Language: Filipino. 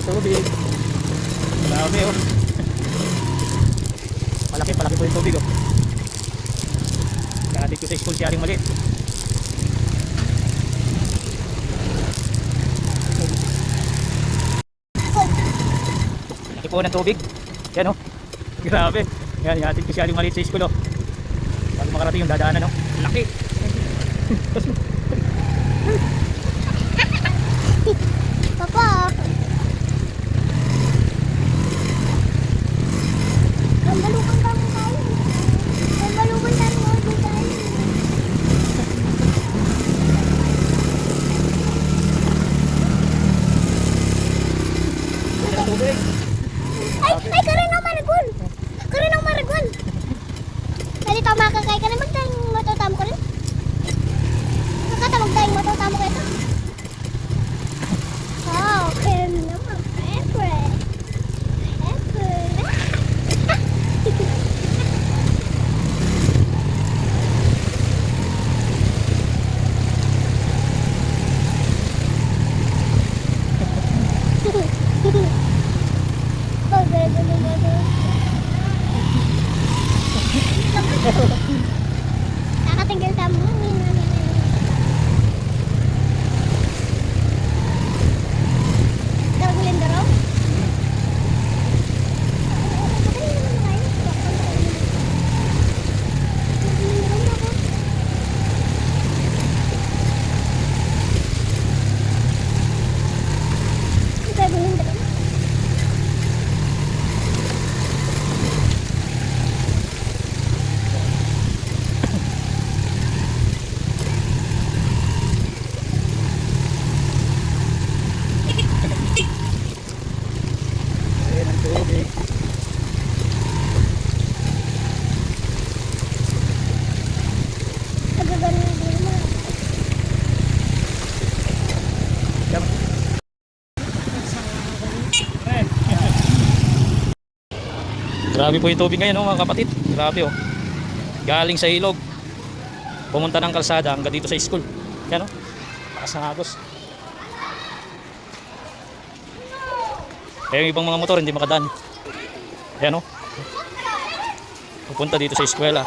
ng tubig. Grabe oh. Palaki po yung tubig oh. Kaya dito sa school siya rin maliit. Laki po ng tubig. Yan oh. Grabe. Yan, hatid ko siya rin maliit sa school oh. Bago makarating yung dadaanan oh. Laki. Papa. Ang balukang kami tayo. Ang balukang tayo mo tayo. Yan ang tubig. Ay, karinaw maragol. Karinaw maragol. Dali tayo makakay ka na magtayong matutamo ko rin. Nakatamag tayong matutamo ko ito. Oh, karinaw mag-pepper. Nakatinggal tayo mo. Gagawin na raw? Gagawin na raw? Yan ang tubig. Nagagano na din mo. Yan. Grabe po yung tubig ngayon oh, mga kapatid. Grabe oh. Galing sa ilog. Pumunta ng kalsada hanggang dito sa school. Yan oh. Lakas ng agos. Kaya yung ibang mga motor hindi makadaan. Yan oh. Pupunta dito sa eskwela.